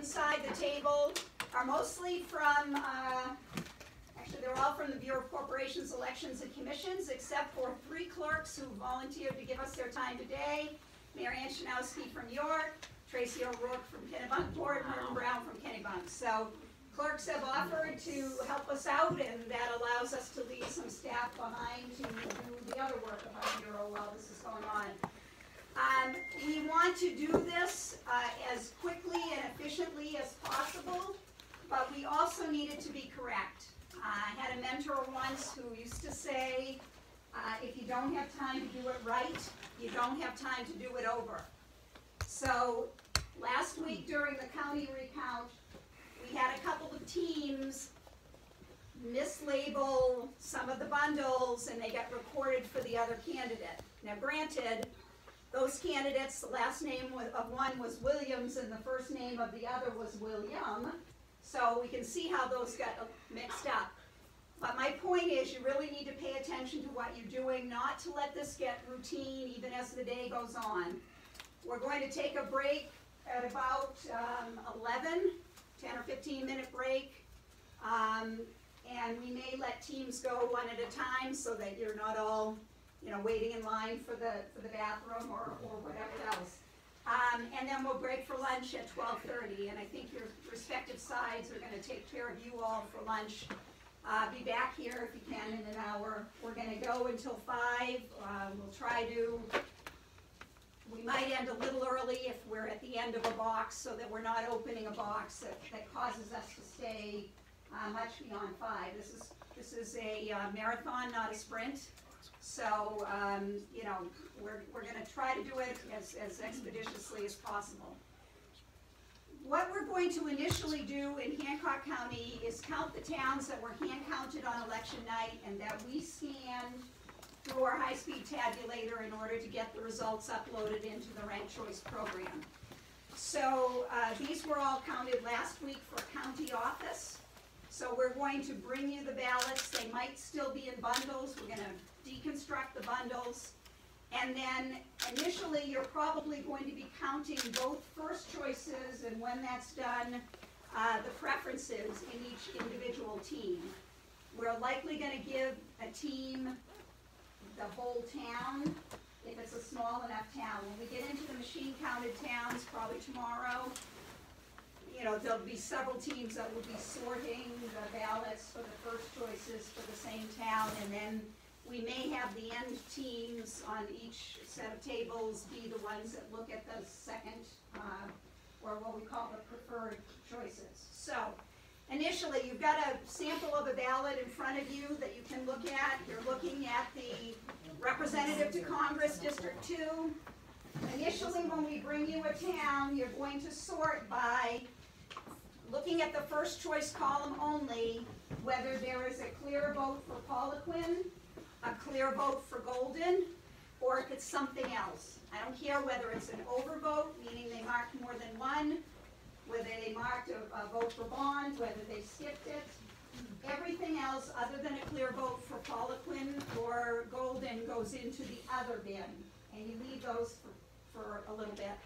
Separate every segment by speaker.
Speaker 1: inside the table are mostly from, actually they're all from the Bureau of Corporations, Elections, and Commissions, except for 3 clerks who volunteered to give us their time today. Mary Ann Shanowski from York, Tracy O'Rourke from Kennebunkport, Martin Brown from Kennebunk. So clerks have offered to help us out, and that allows us to leave some staff behind to do the other work of our bureau while this is going on. We want to do this as quickly and efficiently as possible, but we also need it to be correct. I had a mentor once who used to say, if you don't have time to do it right, you don't have time to do it over. So last week during the county recount, we had a couple of teams mislabel some of the bundles and they got recorded for the other candidate. Now granted, those candidates, the last name of one was Williams and the first name of the other was William, so we can see how those got mixed up. But my point is, you really need to pay attention to what you're doing, not to let this get routine even as the day goes on. We're going to take a break at about 11, 10 or 15 minute break, and we may let teams go one at a time so that you're not all waiting in line for the bathroom or whatever else. And then we'll break for lunch at 12:30, and I think your respective sides are going to take care of you all for lunch. Be back here if you can in an hour. We're going to go until 5. We'll try to, we might end a little early if we're at the end of a box so that we're not opening a box that causes us to stay much beyond 5. This is a marathon, not a sprint. So, we're going to try to do it as expeditiously as possible. What we're going to initially do in Hancock County is count the towns that were hand counted on election night and that we scanned through our high-speed tabulator in order to get the results uploaded into the ranked choice program. So these were all counted last week for county office. So we're going to bring you the ballots. They might still be in bundles. We're going to deconstruct the bundles. And then initially you're probably going to be counting both first choices, and when that's done, the preferences in each individual team. We're likely going to give a team the whole town if it's a small enough town. When we get into the machine counted towns, probably tomorrow, there'll be several teams that will be sorting the ballots for the first choices for the same town, and then we may have the end teams on each set of tables be the ones that look at the second, or what we call the preferred choices. So, initially, you've got a sample of a ballot in front of you that you can look at. You're looking at the Representative to Congress, District 2. Initially, when we bring you a town, you're going to sort by looking at the first choice column only, whether there is a clear vote for Poliquin, a clear vote for Golden, or if it's something else. I don't care whether it's an overvote, meaning they marked more than one, whether they marked a vote for Bond, whether they skipped it. Everything else other than a clear vote for Poliquin or Golden goes into the other bin, and you leave those for a little bit.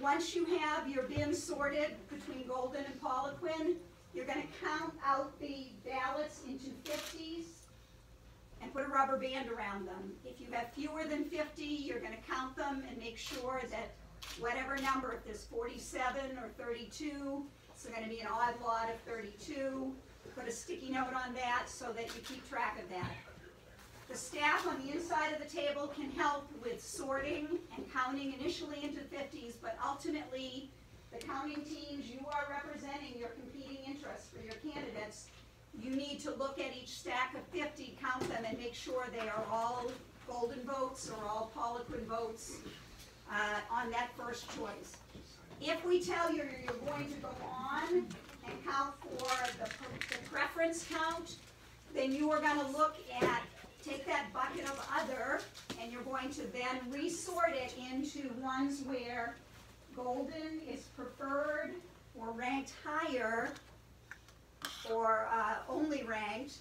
Speaker 1: Once you have your bin sorted between Golden and Poliquin, you're going to count out the ballots into 50s and put a rubber band around them. If you have fewer than 50, you're going to count them and make sure that whatever number, if there's 47 or 32, it's going to be an odd lot of 32. Put a sticky note on that so that you keep track of that. The staff on the inside of the table can help with sorting and counting initially into 50s, but ultimately the counting teams, you are representing your competing interests for your candidates. You need to look at each stack of 50, count them, and make sure they are all Golden votes or all Poliquin votes on that first choice. If we tell you you're going to go on and count for the preference count, then you are going to look at, take that bucket of other, and you're going to then resort it into ones where Golden is preferred or ranked higher, or only ranked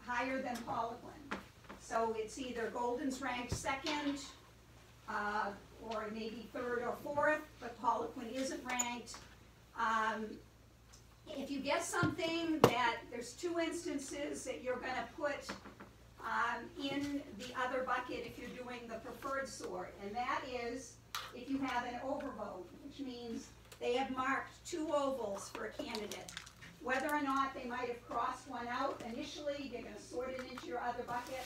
Speaker 1: higher than Poliquin. So it's either Golden's ranked second, or maybe third or fourth, but Poliquin isn't ranked, If you get something that there's two instances that you're going to put in the other bucket if you're doing the preferred sort, and that is if you have an overvote, which means they have marked two ovals for a candidate. Whether or not they might have crossed one out initially, you're going to sort it into your other bucket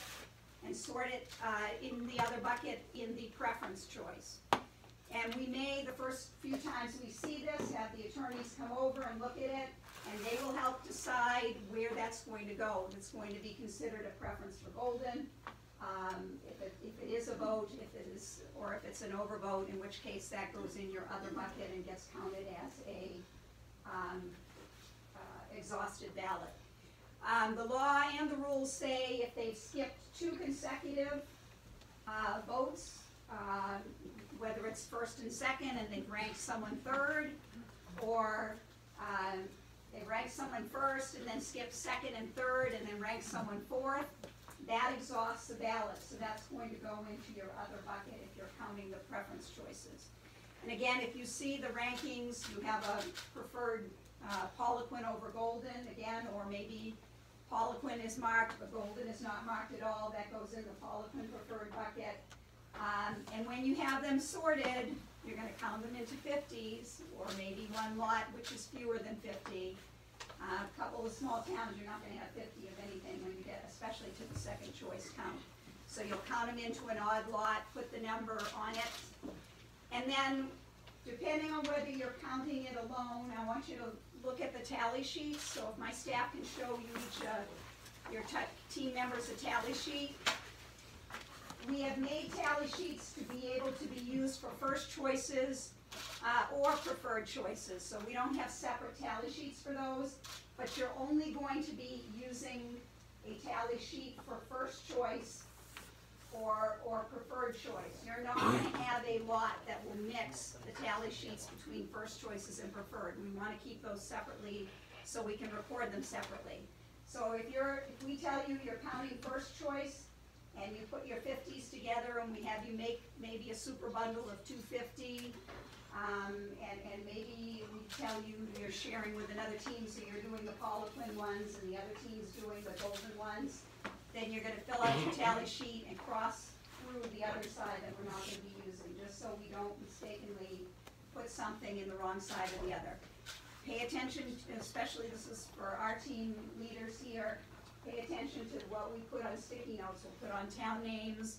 Speaker 1: and sort it in the other bucket in the preference choice. And we may, the first few times we see this, have the attorneys come over and look at it, and they will help decide where that's going to go. If it's going to be considered a preference for golden, if it is a vote, if it is, or if it's an overvote, in which case that goes in your other bucket and gets counted as a exhausted ballot. The law and the rules say if they've skipped two consecutive votes, whether it's first and second and they've ranked someone third, or they rank someone first and then skip second and third and then rank someone fourth, that exhausts the ballot. So that's going to go into your other bucket if you're counting the preference choices. And again, if you see the rankings, you have a preferred Poliquin over golden again, or maybe Poliquin is marked but golden is not marked at all, that goes in the Poliquin preferred bucket. And when you have them sorted, you're going to count them into 50s, or maybe one lot which is fewer than 50. A couple of small towns, you're not going to have 50 of anything when you get, especially to the second choice count. So you'll count them into an odd lot, put the number on it, and then depending on whether you're counting it alone, I want you to look at the tally sheets. So if my staff can show you each your team members a tally sheet. We have made tally sheets to be able to be used for first choices or preferred choices. So we don't have separate tally sheets for those, but you're only going to be using a tally sheet for first choice or preferred choice. You're not going to have a lot that will mix the tally sheets between first choices and preferred. We want to keep those separately so we can record them separately. So if we tell you you're counting first choice, and you put your 50s together, and we have you make maybe a super bundle of 250, and maybe we tell you you're sharing with another team, so you're doing the Poliquin ones, and the other team's doing the golden ones, then you're going to fill out your tally sheet and cross through the other side that we're not going to be using, just so we don't mistakenly put something in the wrong side or the other. Pay attention, especially this is for our team leaders here. Pay attention to what we put on sticky notes. We'll put on town names.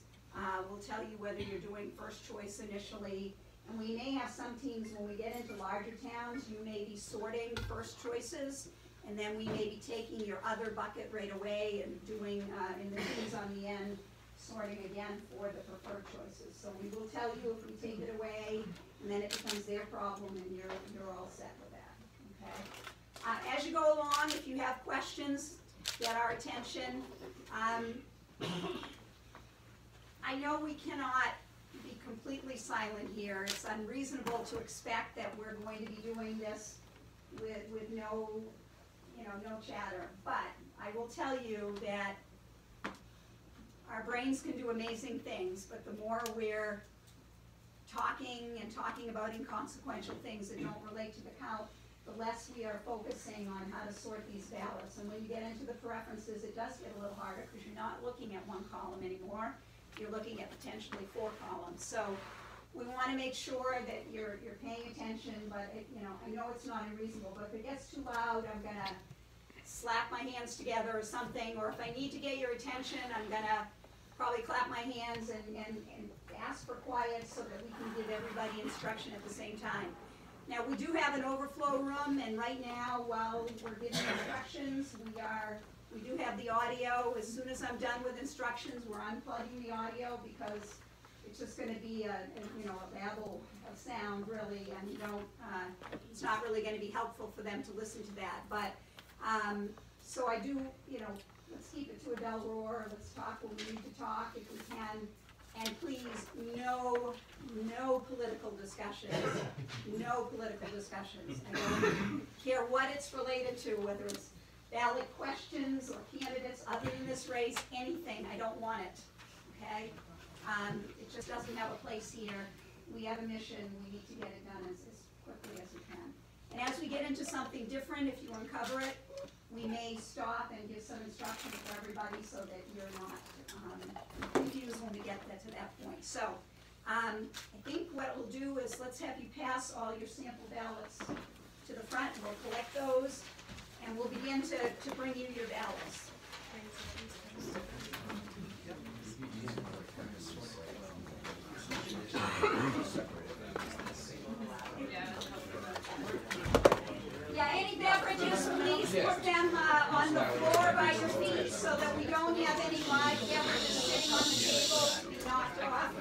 Speaker 1: We'll tell you whether you're doing first choice initially. And we may have some teams, when we get into larger towns, you may be sorting first choices, and then we may be taking your other bucket right away and doing, in the teams on the end, sorting again for the preferred choices. So we will tell you if we take it away, and then it becomes their problem, and you're all set with that. Okay. As you go along, if you have questions, get our attention. I know we cannot be completely silent here. It's unreasonable to expect that we're going to be doing this with no chatter. But I will tell you that our brains can do amazing things, but the more we're talking about inconsequential things that don't relate to the count, the less we are focusing on how to sort these ballots. And when you get into the preferences, it does get a little harder because you're not looking at one column anymore. You're looking at potentially 4 columns. So we want to make sure that you're paying attention, but I know it's not unreasonable, but if it gets too loud, I'm going to slap my hands together or something, or if I need to get your attention, I'm going to probably clap my hands and ask for quiet so that we can give everybody instruction at the same time. Now, we do have an overflow room, and right now, while we're giving instructions, we do have the audio. As soon as I'm done with instructions, we're unplugging the audio because it's just going to be a babble of sound, really, and it's not really going to be helpful for them to listen to that. But so I do, let's keep it to a dull roar. Let's talk when we need to talk if we can. And please, no political discussions. No political discussions. I don't care what it's related to, whether it's ballot questions or candidates other than this race, anything. I don't want it. Okay? It just doesn't have a place here. We have a mission. We need to get it done as quickly as we can. And as we into something different, if you uncover it, we may stop and give some instructions for everybody so that you're not confused when we get to that point. So, I think what we'll do is let's have you pass all your sample ballots to the front, and we'll collect those, and we'll begin to bring you your ballots. Yeah, any beverages, please put them on the floor by your feet so that we don't have any live beverages sitting on the table to be knocked off.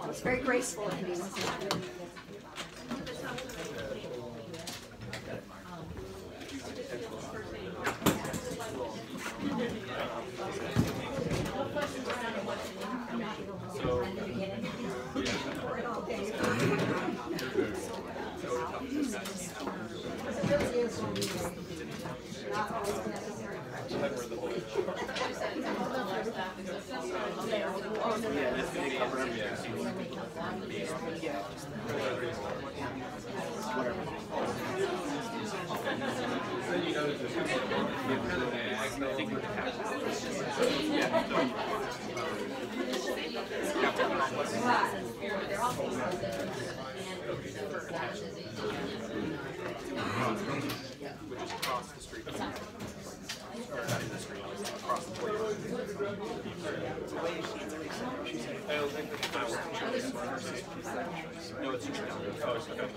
Speaker 1: It's very graceful of me, wasn't it?
Speaker 2: Which is across the street. Or not in the street, across the street. No, it's just down. Oh, it's okay.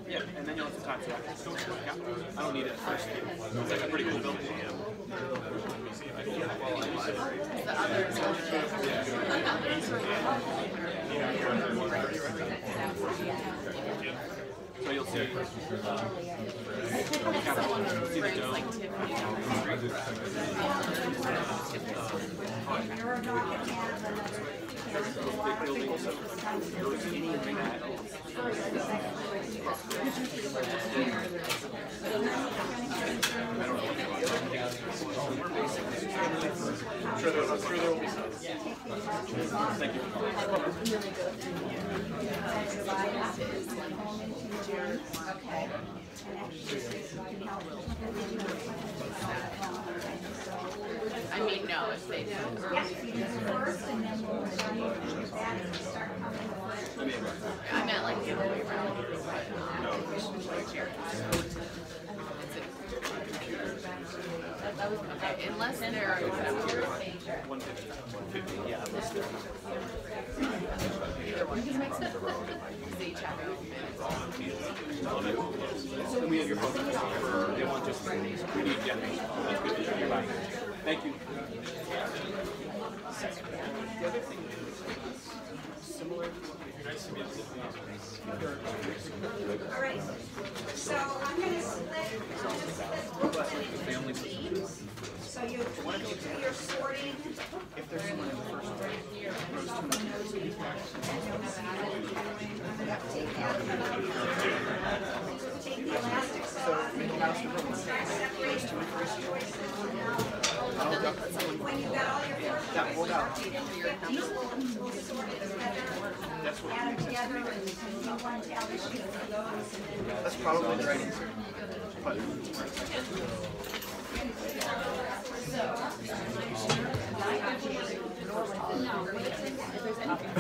Speaker 2: Yeah, and then you'll have to talk to that. I don't need it first. It's like a pretty cool building.
Speaker 3: The others are
Speaker 2: so you'll see.
Speaker 3: someone who brings like Tiffany.
Speaker 2: I'm sure there will be some. Thank you.
Speaker 1: Okay.
Speaker 3: I mean, no, if they do.
Speaker 1: Yes, you do first, and then we'll run you through that and start coming forward.
Speaker 3: I meant like the other way around. Okay, unless they're whatever.
Speaker 2: 150, yeah.
Speaker 3: Either one just makes sense. They each have their own minutes.
Speaker 2: And we have your phone number. They want just we need, yeah. That's good. You're back. Thank you. The other thing is similar.
Speaker 1: All right, so I'm going to split Brooklyn into teams. So you're sorting.
Speaker 2: If there's someone in the first row,
Speaker 1: Take the elastics off and start separating the first choices. When you've got all your first choices, we'll sort it together, add them together, and do one tally sheet for those.
Speaker 2: that's probably the right answer. But
Speaker 3: No, but if there's anything